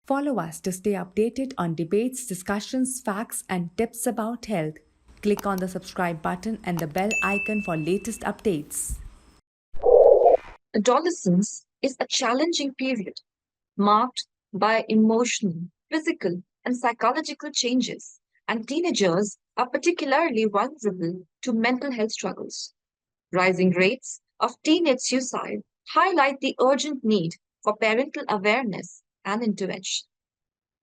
Follow us to stay updated on debates, discussions, facts, and tips about health. Click on the subscribe button and the bell icon for latest updates. Adolescence is a challenging period marked by emotional, physical, and psychological changes, and teenagers are particularly vulnerable to mental health struggles. Rising rates of teenage suicide highlight the urgent need for parental awareness and intervention.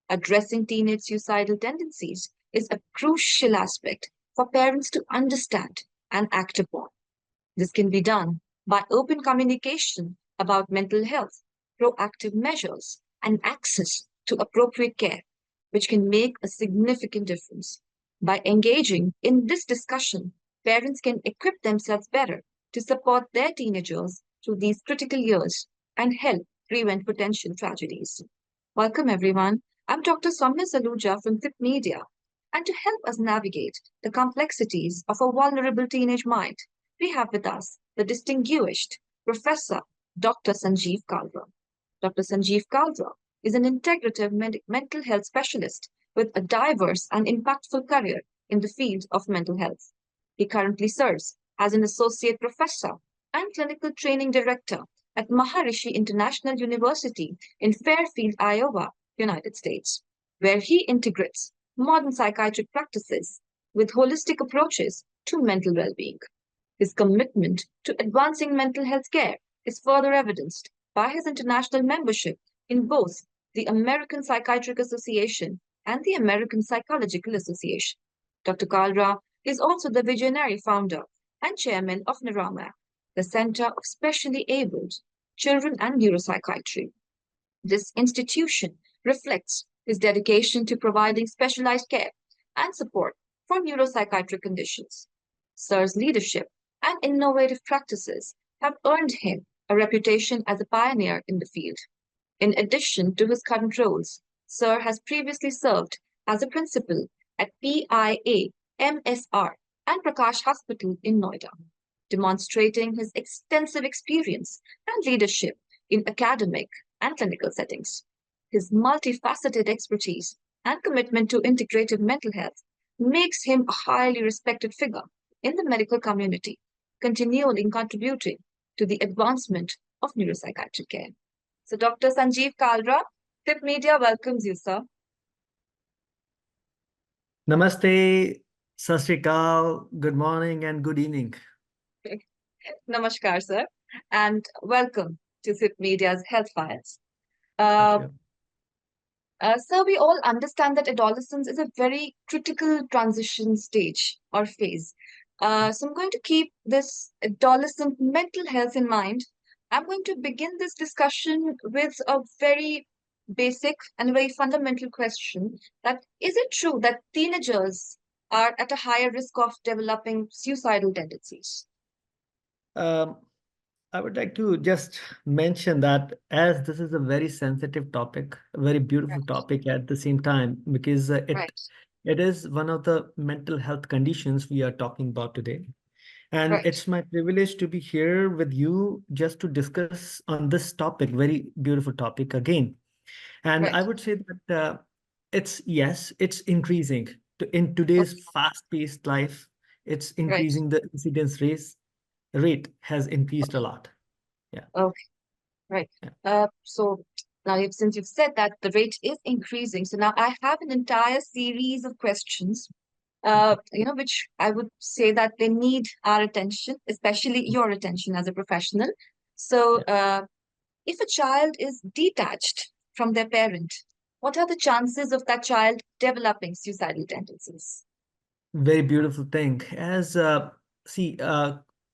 Addressing teenage suicidal tendencies is a crucial aspect for parents to understand and act upon. This can be done by open communication about mental health, proactive measures, and access to appropriate care, which can make a significant difference. By engaging in this discussion, parents can equip themselves better to support their teenagers through these critical years and help prevent potential tragedies. Welcome, everyone. I'm Dr. Soumya Saluja from THIP Media, and to help us navigate the complexities of a vulnerable teenage mind, we have with us the distinguished Professor Dr. Sanjeev Kalra. Dr. Sanjeev Kalra is an integrative mental health specialist with a diverse and impactful career in the field of mental health. He currently serves as an associate professor and clinical training director at Maharishi International University in Fairfield, Iowa, United States, where he integrates modern psychiatric practices with holistic approaches to mental well-being. His commitment to advancing mental health care is further evidenced by his international membership in both the American Psychiatric Association and the American Psychological Association. Dr. Kalra is also the visionary founder and chairman of NARAMA, the Center of Specially Abled Children and Neuropsychiatry. This institution reflects his dedication to providing specialized care and support for neuropsychiatric conditions. Sir's leadership and innovative practices have earned him a reputation as a pioneer in the field. In addition to his current roles, Sir has previously served as a principal at PIA, MSR, and Prakash Hospital in Noida, demonstrating his extensive experience and leadership in academic and clinical settings. His multifaceted expertise and commitment to integrative mental health makes him a highly respected figure in the medical community, continually contributing to the advancement of neuropsychiatric care. So, Dr. Sanjeev Kalra, THIP Media welcomes you, sir. Namaste, Sat Sri Akal, good morning and good evening. Namaskar, sir, and welcome to THIP Media's Health Files. Thank you. So we all understand that adolescence is a very critical transition stage or phase. So I'm going to keep this adolescent mental health in mind. I'm going to begin this discussion with a very basic and very fundamental question that is it true that teenagers are at a higher risk of developing suicidal tendencies? I would like to just mention that as this is a very sensitive topic, a very beautiful Right, topic at the same time, because right, it is one of the mental health conditions we are talking about today. And right, it's my privilege to be here with you just to discuss on this topic, very beautiful topic again. And I right. would say that it's increasing. In today's Okay, fast-paced life, it's right. increasing. The incidence rate has increased a lot. Yeah. Okay, right. Yeah. So now since you've said that the rate is increasing, so now I have an entire series of questions, which I would say that they need our attention, especially your attention as a professional. So, Yeah. if a child is detached from their parent, what are the chances of that child developing suicidal tendencies? Very beautiful thing. As see,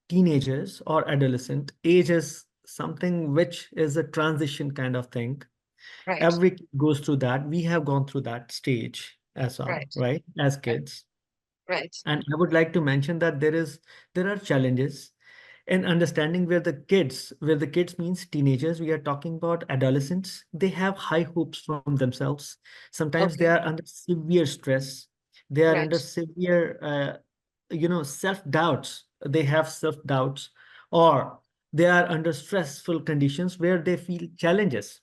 teenagers or adolescent age is something which is a transition kind of thing. Right, Every kid goes through that. We have gone through that stage as well, right, right? As right, kids. right. And I would like to mention that there are challenges in understanding where the kids means teenagers, we are talking about adolescents. They have high hopes from themselves. Sometimes they Okay, are under severe stress. They are right, under severe, self-doubts. They have self-doubts, or they are under stressful conditions where they feel challenges.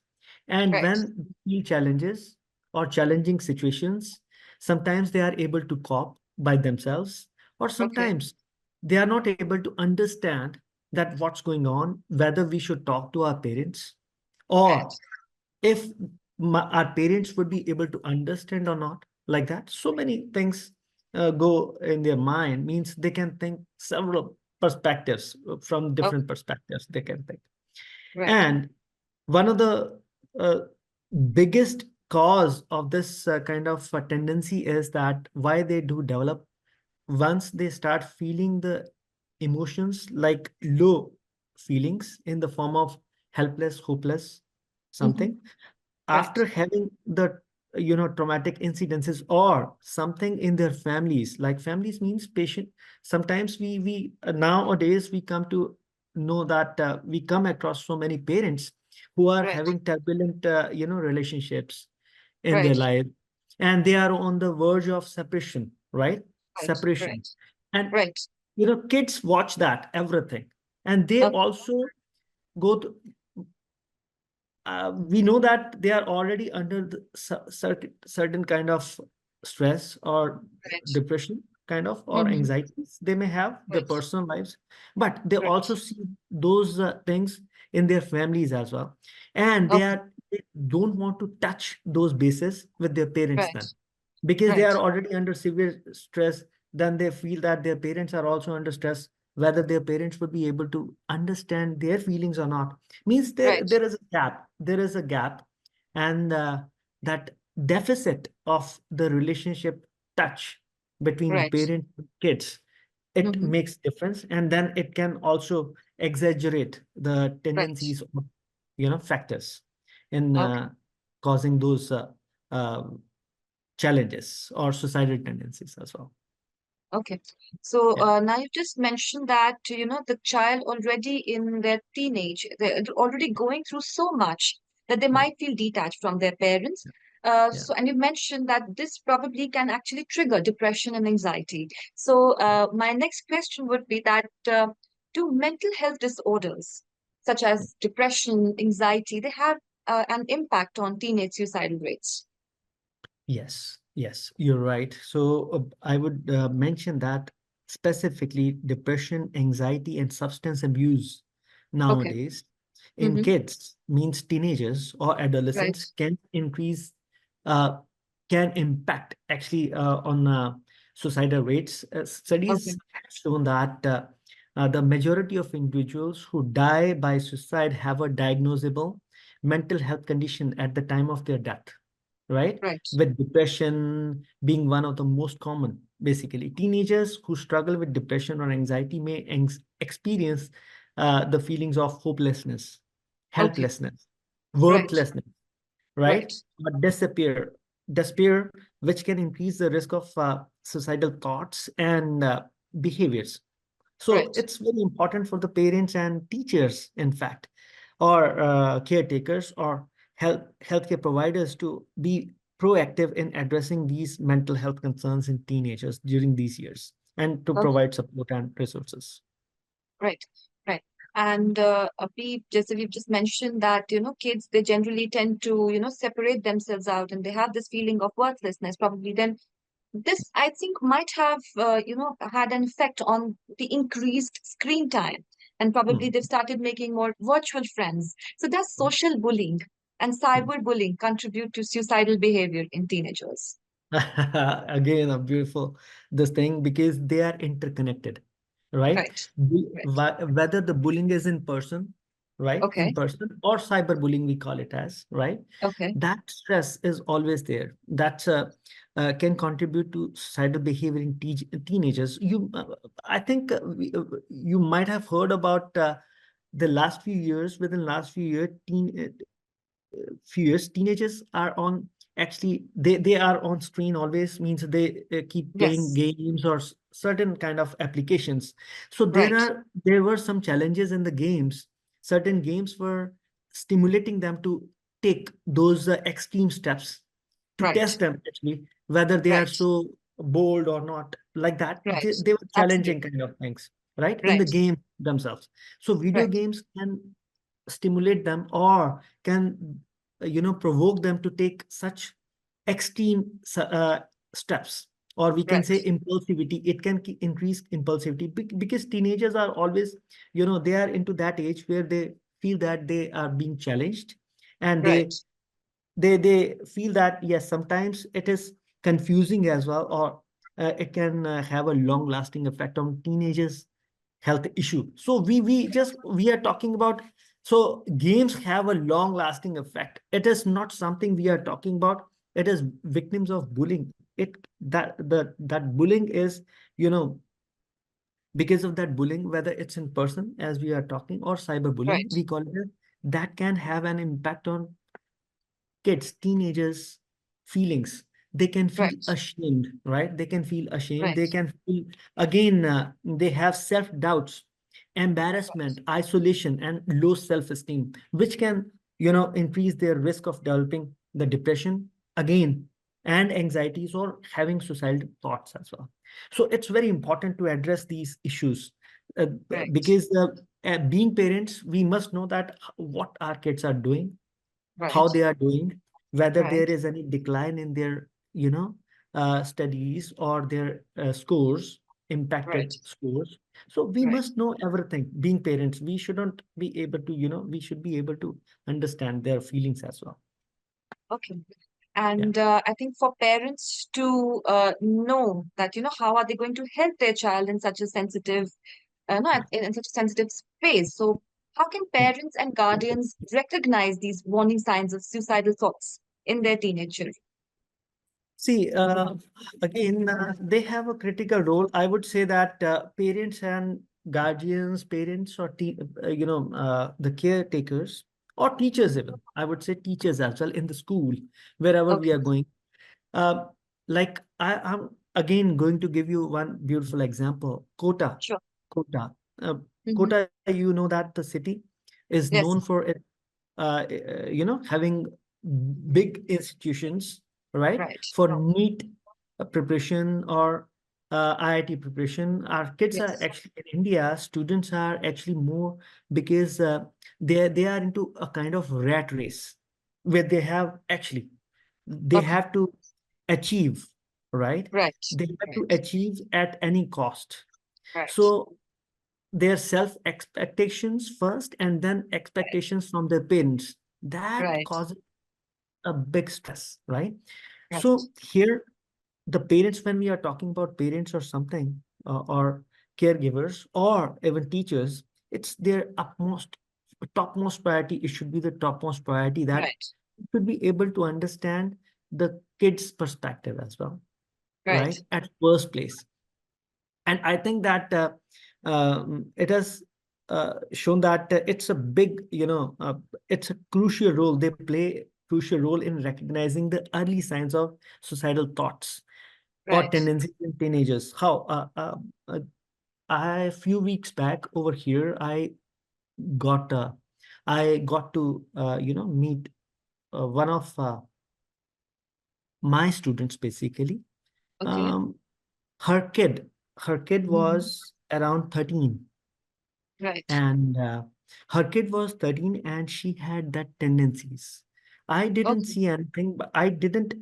And Right. when they feel challenges or challenging situations, sometimes they are able to cope by themselves, or Okay. sometimes they are not able to understand that what's going on, whether we should talk to our parents, Right. or if our parents would be able to understand or not, like that. So many things go in their mind, means they can think several perspectives, from Okay. different perspectives they can think. Right. And one of the uh, biggest cause of this kind of tendency is that why they do develop, once they start feeling the emotions like low feelings in the form of helpless, hopeless, Mm-hmm. something, Right. after having the traumatic incidences or something in their families. Like families means patient. Sometimes we nowadays we come to know that we come across so many parents who are Right. having turbulent relationships in their Right. life, and they are on the verge of separation, right? Right. Separation. Right. And Right. kids watch that everything, and they Okay. also go to, we know that they are already under the certain kind of stress or Right. depression kind of, or Mm-hmm. anxieties they may have their Right. personal lives, but they Right. also see those things in their families as well, and Okay. they don't want to touch those bases with their parents Right. then, because they Right. are already under severe stress. Then they feel that their parents are also under stress, whether their parents would be able to understand their feelings or not, means there Right. there is a gap, and that deficit of the relationship touch between the Right. parent and kids, it Mm-hmm. makes difference, and then it can also exaggerate the Right. tendencies of factors in Okay. causing those uh, challenges or suicidal tendencies as well. Okay. So Yeah. now you've just mentioned that, the child already in their teenage, they're already going through so much that they Yeah. might feel detached from their parents. Yeah. And you mentioned that this probably can actually trigger depression and anxiety. So my next question would be that do mental health disorders such Yeah. as depression, anxiety, they have an impact on teenage suicidal rates? Yes, yes, you're right. So I would mention that specifically depression, anxiety, and substance abuse Okay. nowadays in Mm-hmm. kids, means teenagers or Right. adolescents, can increase, uh, can impact actually on suicidal rates. Okay. Studies have shown that the majority of individuals who die by suicide have a diagnosable mental health condition at the time of their death, right? Right. With depression being one of the most common. Basically, teenagers who struggle with depression or anxiety may experience the feelings of hopelessness, Okay. helplessness, Right. worthlessness, right? Right. Or despair, which can increase the risk of suicidal thoughts and behaviors. So Right. it's very important for the parents and teachers, in fact, or caretakers or healthcare providers to be proactive in addressing these mental health concerns in teenagers during these years, and to Okay. provide support and resources. Right. Right. And we've just mentioned that, kids, they generally tend to, separate themselves out and they have this feeling of worthlessness. Probably then this, I think, might have, had an effect on the increased screen time. And probably Mhm. they've started making more virtual friends. So does social bullying and Mhm. cyberbullying contribute to suicidal behavior in teenagers? Again, a beautiful this thing, because they are interconnected, right? Right. Right. Whether the bullying is in person, right? In Okay. person, or cyberbullying, we call it as, right? Okay. That stress is always there. That can contribute to suicidal behavior in teenagers. I think you might have heard about the last few years. Within last few years, teenagers are on, actually they are on screen always, means they keep playing Yes. games or certain kind of applications. So Right. there were some challenges in the games. Certain games were stimulating them to take those extreme steps, to Right. test them actually, whether they are Right. so bold or not, like that. Right. They were challenging Absolutely. kind of things, right, in the Right. game themselves. So video Right. games can stimulate them, or can provoke them to take such extreme steps, or we can Right. say impulsivity. It can increase impulsivity because teenagers are always, they are into that age where they feel that they are being challenged, and Right. they feel that yes, sometimes it is confusing as well, or it can have a long lasting effect on teenagers health issue. So we are talking about, so games have a long lasting effect. It is not something we are talking about. It is victims of bullying. That bullying is, you know because of that bullying, whether it's in person as we are talking, or cyberbullying, Right. we call it, that can have an impact on kids, teenagers' feelings. They can feel Right. ashamed, right? They can feel ashamed. Right. They can feel, again, they have self-doubts, embarrassment, isolation, and low self-esteem, which can, increase their risk of developing the depression, again, and anxieties, or having suicidal thoughts as well. So it's very important to address these issues, Right. because being parents, we must know that what our kids are doing, how Right. they are doing, whether there Right. is any decline in their, studies, or their scores, Right. impacted scores. So we Right. must know everything. Being parents, we shouldn't be able to, we should be able to understand their feelings as well. Okay. Yeah. And I think for parents to know that, how are they going to help their child in such a sensitive, no, Yeah. in such a sensitive space. So how can Yeah. parents and guardians recognize these warning signs of suicidal thoughts in their teenage children? See, again, they have a critical role. I would say that parents and guardians, parents or the caretakers or teachers even. I would say teachers as well in the school, wherever we Okay. are going. Uh, like I'm again going to give you one beautiful example. Kota, Sure. Kota, uh, Hmm. Kota. You know that the city is Yes. known for it, having big institutions, right? Right. For NEET preparation, or IIT preparation. Our kids are Yes. actually in India. Students are actually more, because they are into a kind of rat race where they Okay. have to achieve, right? Right. They have to Right. achieve at any cost. Right. So their self expectations first, and then expectations from their parents, that Right. causes a big stress, right? Right. So here, the parents, when we are talking about parents or something, or caregivers or even teachers, it's their topmost priority. It should be the topmost priority, that Right. you should be able to understand the kid's perspective as well, Right. right? At first place. And I think that it has shown that it's a big, it's a crucial role. They play crucial role in recognizing the early signs of suicidal thoughts or Right. tendencies in teenagers. How? A few weeks back over here, got uh, I got to meet one of my students, basically. Okay. Um, her kid Hmm. was around 13, Right. and her kid was 13, and she had that tendencies. I didn't Okay. see anything, but I didn't,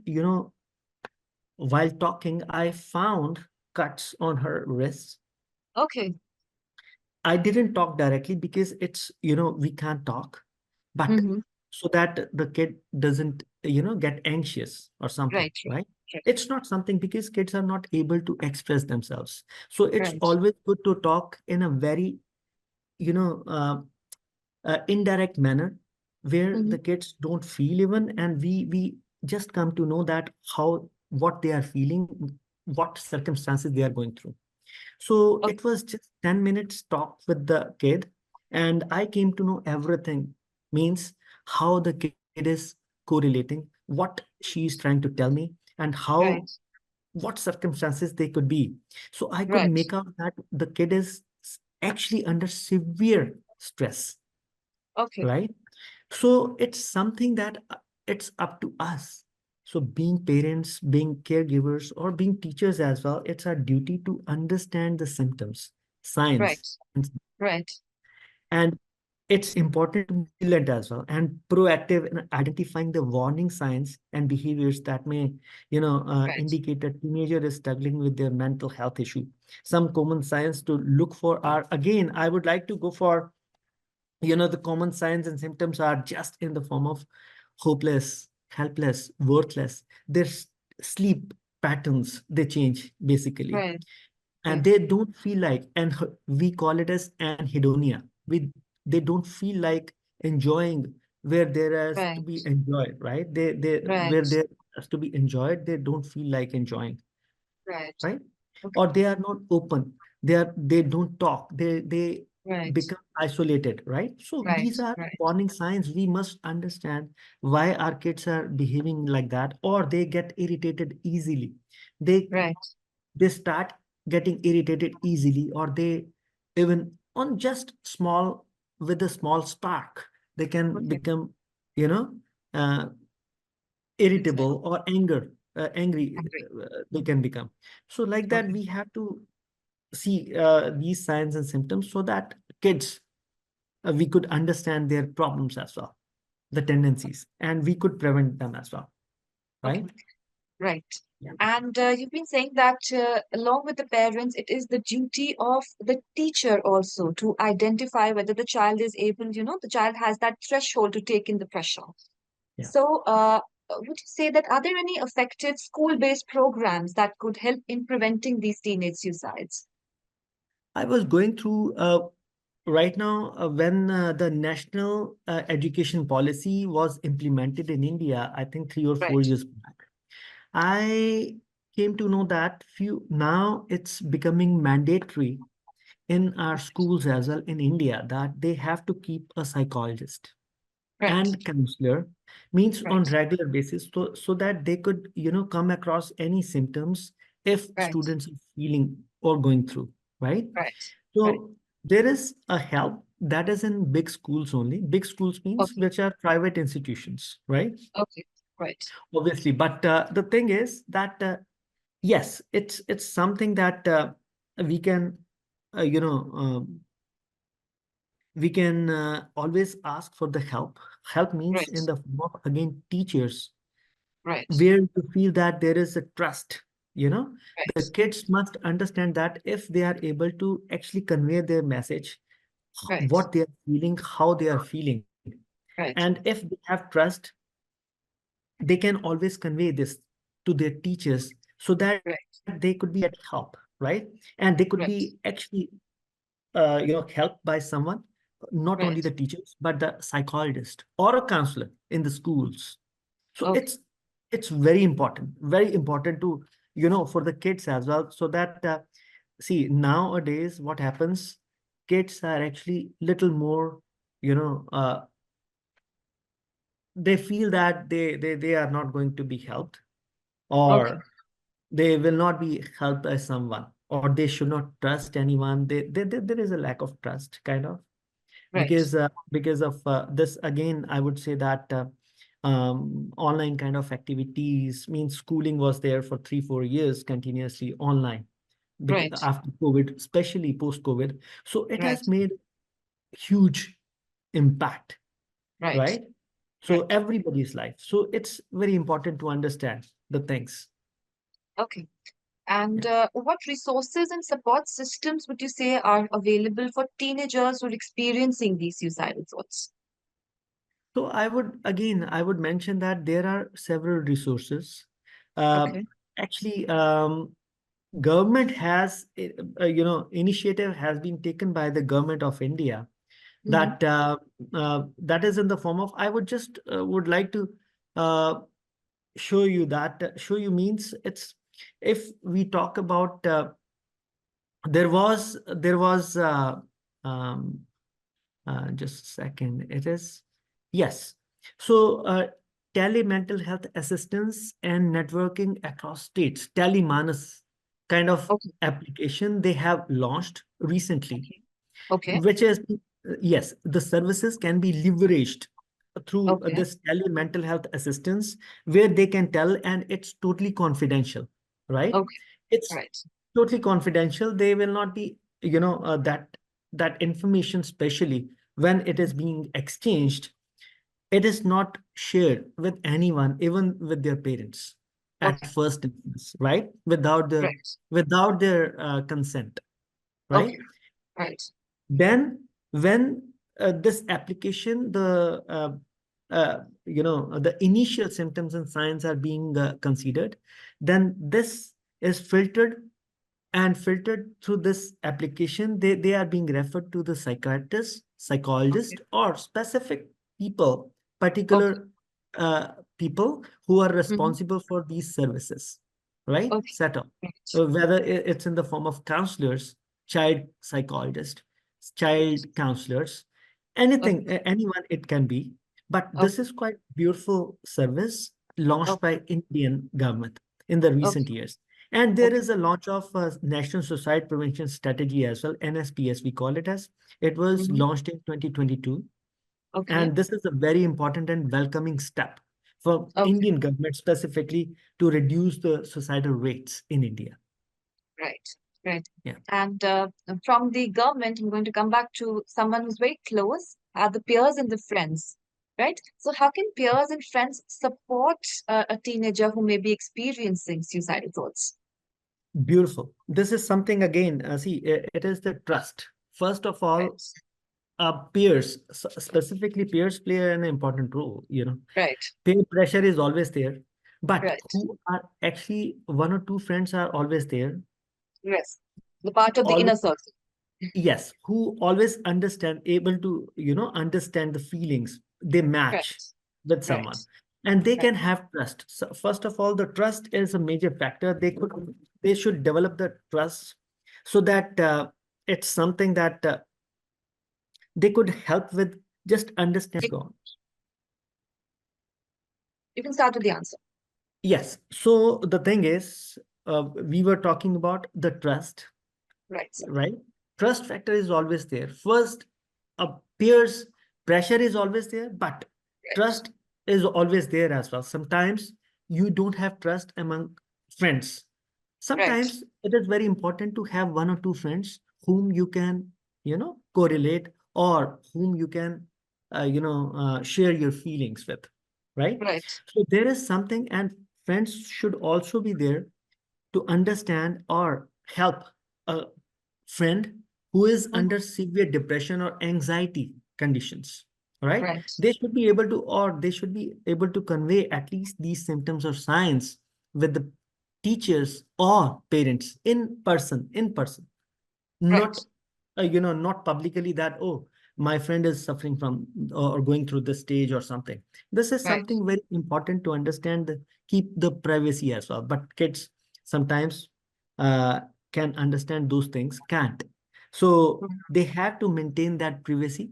while talking, I found cuts on her wrists. Okay. I didn't talk directly because it's, we can't talk, but Hmm. so that the kid doesn't, get anxious or something, Right. Right. right? Right. It's not something, because kids are not able to express themselves. So it's Right. always good to talk in a very, indirect manner, where Hmm. the kids don't feel even, and we just come to know that what they are feeling, what circumstances they are going through. So Okay. it was just 10 minutes talk with the kid, and I came to know everything, means how the kid is correlating, what she is trying to tell me, and how Right. what circumstances they could be. So I could Right. make out that the kid is actually under severe stress, Okay. right? So it's something that it's up to us. So being parents, being caregivers, or being teachers as well, it's our duty to understand the symptoms, Right. signs, Right. and it's important to be vigilant as well and proactive in identifying the warning signs and behaviors that may, Right. indicate a teenager is struggling with their mental health issue. Some common signs to look for are, again, I would like to go for, the common signs and symptoms are just in the form of hopeless, helpless, worthless. Their sleep patterns, they change basically, Right. and Right. they don't feel like, and we call it as anhedonia. They don't feel like enjoying where there has to Right. be enjoyed, right? They where Right. there has to be enjoyed, they don't feel like enjoying, Right. right? Okay. Or they are not open. They don't talk. They Right. become isolated, right? So Right. these are Right. warning signs. We must understand why our kids are behaving like that, or they get irritated easily. They Right. they start getting irritated easily, or they even on just small, with a small spark, they can Okay. become, you know, uh, Exactly. irritable or angry, Agree. they can become. So like that, Okay. we have to see these signs and symptoms so that kids, we could understand their problems as well, the tendencies, and we could prevent them as well, Okay. right? Right. Yeah. And you've been saying that along with the parents, it is the duty of the teacher also to identify whether the child is able, the child has that threshold to take in the pressure. Yeah. So, would you say that are there any effective school-based programs that could help in preventing these teenage suicides? I was going through right now, when the national education policy was implemented in India, I think 3 or 4 Right. years back, I came to know that few now it's becoming mandatory in our schools as well in India that they have to keep a psychologist Right. and counselor, means on Right. regular basis, so that they could, come across any symptoms if Right. students are feeling or going through, right? Right. Right. So there is a help that is in big schools only. Big schools means Okay. which are private institutions, right? Okay. Right. Obviously, but the thing is that yes, it's something that we can, uh, you know, um, we can always ask for the help. Help means Right. in the form of, again, teachers, Right. where you feel that there is a trust, the Right. kids must understand that if they are able to actually convey their message, Right. what they are feeling, how they are feeling, Right. and if they have trust, they can always convey this to their teachers so that Right. they could be get help, right? And they could Right. be actually helped by someone, not only Right. the teachers, but the psychologist or a counselor in the schools. So Okay. it's very important to, for the kids as well, so that see, nowadays what happens, kids are actually little more, you know, uh, they feel that they are not going to be helped, Okay. or they will not be helped by someone, or they should not trust anyone. There is a lack of trust, kind of, Right. because of this. Again, I would say that online kind of activities means schooling was there for 3 4 years continuously online, Right. after COVID, especially post COVID. So it Right. has made huge impact, Right. right? So Right. everybody's life. So it's very important to understand the things. Okay. And Yeah. what resources and support systems would you say are available for teenagers who are experiencing these suicidal thoughts? So I would mention that there are several resources. Uh, Okay. Actually, government has, initiative has been taken by the government of India, Mm-hmm. that is in the form of, I would just would like to uh, show you that, show you means it's, if we talk about, there was um, just a second. It is, yes. So, tele-mental health assistance and networking across states, Telemanas kind of Okay. application they have launched recently, Okay. Okay. which is, yes, the services can be leveraged through Okay. this tele-mental health assistance, where they can tell, and it's totally confidential, right? Okay. It's Right. totally confidential. They will not be, that information specially when it is being exchanged, it is not shared with anyone, even with their parents at Okay. first instance, right? Right. Without their consent, right? Okay. Right. Then when this application, the initial symptoms and signs are being considered, then this is filtered through this application. They are being referred to the psychiatrist, Okay. psychologist, or specific people, Okay. particular people who are Mm-hmm. responsible for these services, right? Okay. Set up. Right. Whether it's in the form of counselors, child psychologists, child counselors, anything, Okay. anyone it can be. But this Okay. is quite beautiful service launched Okay. by Indian government in the recent Okay. years. And there Okay. is a launch of a National Suicide Prevention Strategy as well, NSPS, we call it as. It was Mm-hmm. launched in 2022. Okay. And this is a very important and welcoming step for Okay. Indian government specifically to reduce the suicidal rates in India. Right. Right. Yeah, And from the government, I'm going to come back to someone who's very close, the peers and the friends. Right. So, how can peers and friends support a teenager who may be experiencing suicidal thoughts? beautiful. This is something again, see, it is the trust. First of all, Right. peers, specifically peers play an important role, Right. Peer pressure is always there, but Right. who are actually one or two friends are always there. Yes. The part of the Always, inner circle. yes, who always understand, able to, understand the feelings they match Right. with Right. someone, and they Right. can have trust. So first of all, the trust is a major factor. They should develop the trust so that it's something that they could help with just understand. Go on. You can start with the answer. Yes. So the thing is, we were talking about the trust, Right, sir. right? Trust factor is always there. First, peers pressure is always there, but Right. trust is always there as well. Sometimes you don't have trust among friends. Right. Sometimes it is very important to have one or two friends whom you can, correlate, or whom you can, share your feelings with, right? Right. So there is something, and friends should also be there to understand or help a friend who is Mhm. under severe depression or anxiety conditions. All right. Right. They should be able to convey at least these symptoms or signs with the teachers or parents in person, Right. not not publicly, that, oh, my friend is suffering from or going through this stage or something. This is Right. something very important to understand, keep the privacy as well, but kids sometimes uh, can understand those things, can't. So Mhm. they have to maintain that privacy,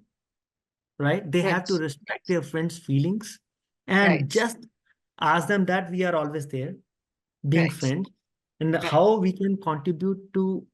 right? They have to Right. respect their friends feelings and Right. just ask them that we are always there, being Right. friends, and Right. how we can contribute to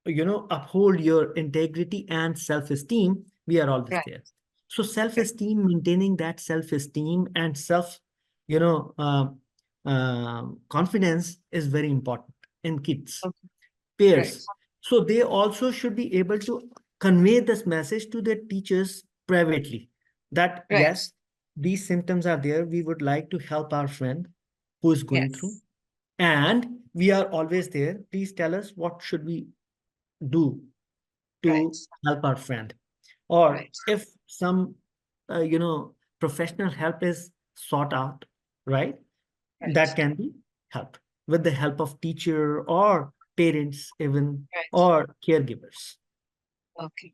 uphold your integrity and self-esteem. We are always Right. there. So Right. self-esteem, maintaining that self-esteem and self, you know, uh, confidence is very important in kids, Okay. Right. peers. So they also should be able to convey this message to their teachers privately, that Right. yes, these symptoms are there. We would like to help our friend who is going through, Yes. and we are always there. Please tell us what should we do Right. to help our friend. Or Right. if some professional help is sought out, right, that Right. can be helped with the help of teacher or parents even, Right. or caregivers. Okay.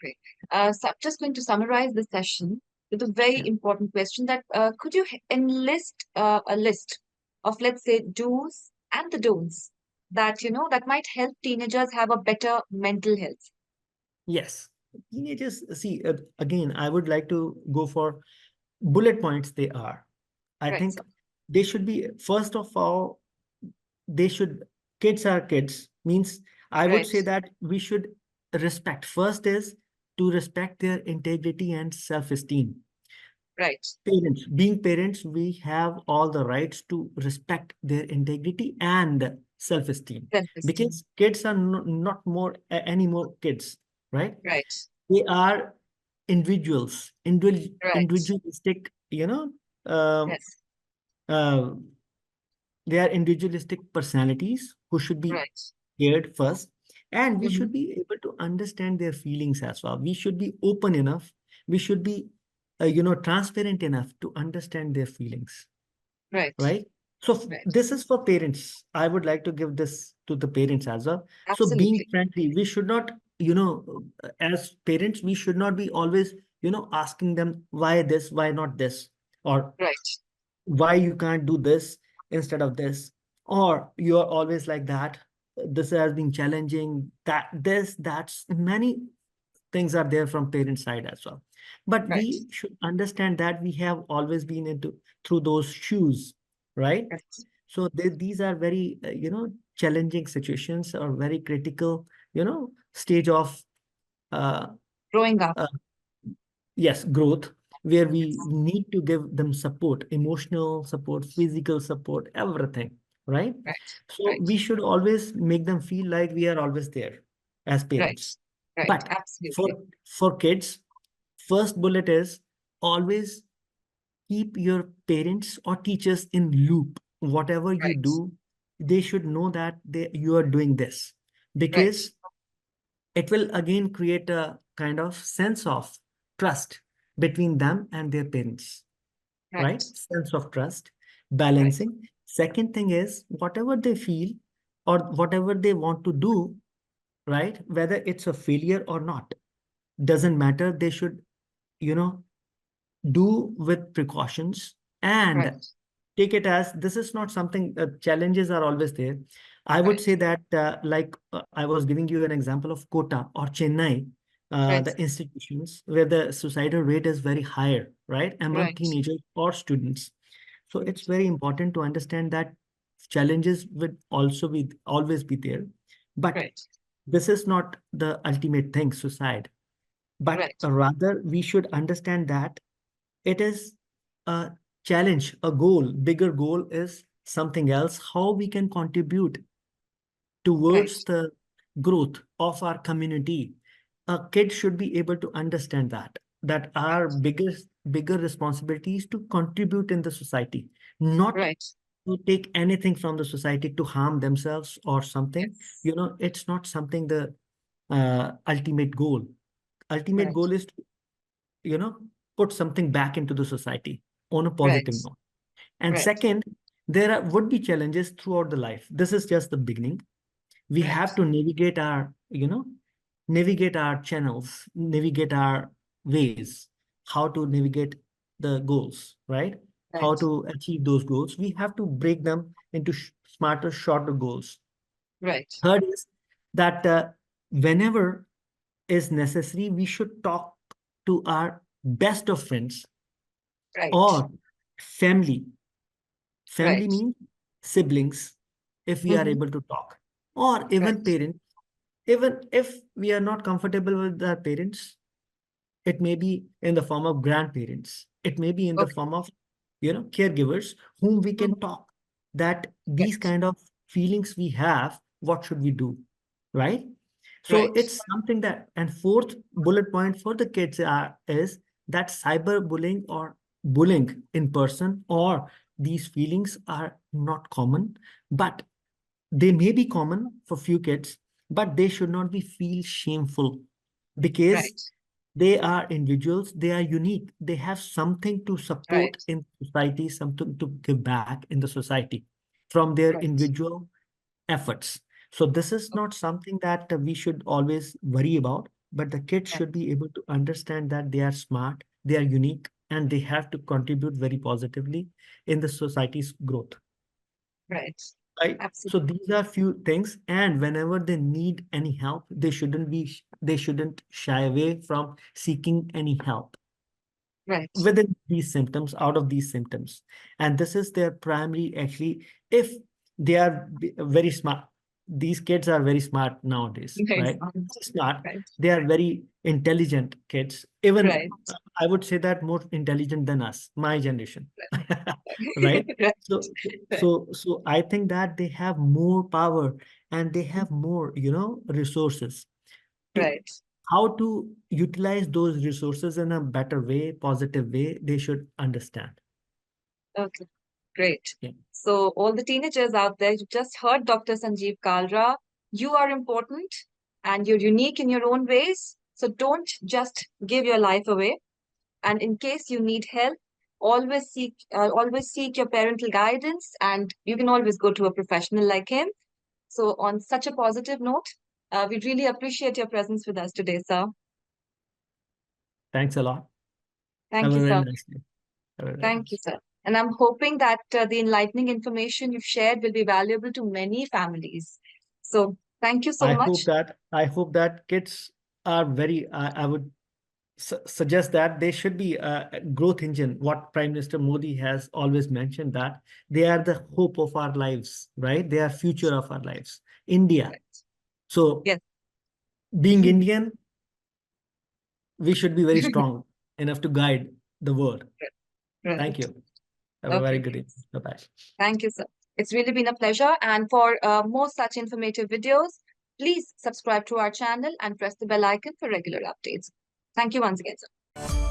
Great. So I'm just going to summarize the session with a very Yeah. important question that could you enlist a list of, let's say, do's and the don'ts that, that might help teenagers have a better mental health? Yes, teenagers, see, again, I would like to go for bullet points. They are, I Right, think, sir. they should be, first of all, they should, kids are kids, means I would Right. say that we should respect. First is to respect their integrity and self-esteem. Right. Parents, being parents, we have all the rights to respect their integrity and self-esteem, Self-esteem. because kids are not more any more kids, right? Right. They are Right. individualistic, um, Yes. uh, they are individualistic personalities who should be Right. cared first, and we Mm-hmm. should be able to understand their feelings as well. We should be open enough. We should be, transparent enough to understand their feelings, Right. right? So Right. this is for parents. I would like to give this to the parents as well. So being Absolutely. friendly, we should not, as parents, we should not be always, asking them why this, why not this, or Right. why you can't do this instead of this, or you're always like that. This has been challenging, that's many things are there from parent side as well. But Right. we should understand that we have always been into through those shoes, right? Right. So these are very, challenging situations or very critical, stage of uh, Growing up. uh, yes, growth, where we Yes. need to give them support, emotional support, physical support, everything, right? Right. So Right. we should always make them feel like we are always there as Right. parents. Right. But for Absolutely. for kids, first bullet is always keep your parents or teachers in loop. Whatever you Right. do, they should know that you are doing this, Right. because it will again create a kind of sense of trust between them and their parents, Right. right? Sense of trust, Right. balancing. Second thing is whatever they feel or whatever they want to do, right? Whether it's a failure or not, doesn't matter. They should, you know, do with precautions and Right. take it as this is not something, challenges are always there. I would Right. say that, I was giving you an example of Kota or Chennai, Right. the institutions where the suicidal rate is very higher, right, among Right. teenagers or students. So it's Right. very important to understand that challenges would also be always be there. But Right. this is not the ultimate thing, suicide. But Right. rather, we should understand that it is a challenge, a goal. Bigger goal is something else. How we can contribute Right. towards the growth of our community. A kid should be able to understand that our Right. bigger responsibility is to contribute in the society, not Right. to take anything from the society to harm themselves or something. Yes. It's not something the ultimate goal. Ultimate Right. goal is to, you know, put something back into the society on a Right. positive note. And Right. second, would be challenges throughout the life. This is just the beginning. We Right. have to navigate our channels, navigate our ways, how to navigate the goals, right? How Right. to achieve those goals. We have to break them into smarter, shorter goals. Right. Third is that, whenever is necessary, we should talk to our best of friends Right. or family. Family Right. means siblings, if we are Mm-hmm. able to talk, or even Right. parents. Even if we are not comfortable with our parents, it may be in the form of grandparents. It may be in the Okay. form of, caregivers whom we Mm-hmm. can talk that these Right. kind of feelings we have, what should we do? Right? So Right. it's something that, and fourth bullet point for the kids is that cyberbullying or bullying in person or these feelings are not common, but they may be common for few kids, but they should not be feel shameful because Right. they are individuals, they are unique, they have something to support Right. in society, something to give back in the society from their Right. individual efforts. So this is Okay. not something that we should always worry about, but the kids Right. should be able to understand that they are smart, they are unique, and they have to contribute very positively in the society's growth. Right. Right. So Absolutely. these are few things, and whenever they need any help, they shouldn't shy away from seeking any help Right. within these symptoms, out of these symptoms. And this is their primary, actually, if they are very smart. These kids are very smart nowadays, Very right? smart. Smart. Right. They are very intelligent kids. Even, Right. I would say that more intelligent than us, my generation, right? Right. Right. So, Right. so I think that they have more power and they have more, resources to Right. how to utilize those resources in a better way, positive way, they should understand. Okay, great. Yeah. So, all the teenagers out there, you just heard Dr. Sanjeev Kalra. You are important and you're unique in your own ways. So, don't just give your life away. And in case you need help, always seek your parental guidance, and you can always go to a professional like him. So, on such a positive note, we really appreciate your presence with us today, sir. Thanks a lot. Have Thank a you, very sir. nice day. Have a very Thank you, nice. sir. And I'm hoping that the enlightening information you've shared will be valuable to many families. So, thank you so much. I hope that kids are very, I would suggest that they should be a growth engine. What Prime Minister Modi has always mentioned, that they are the hope of our lives, right? They are future of our lives. India. Right. So Yes. being Indian, we should be very strong enough to guide the world. Thank Right. you. Have a very Okay. good evening. Bye-bye. Thank you, sir. It's really been a pleasure. And for more such informative videos, please subscribe to our channel and press the bell icon for regular updates. Thank you once again, sir.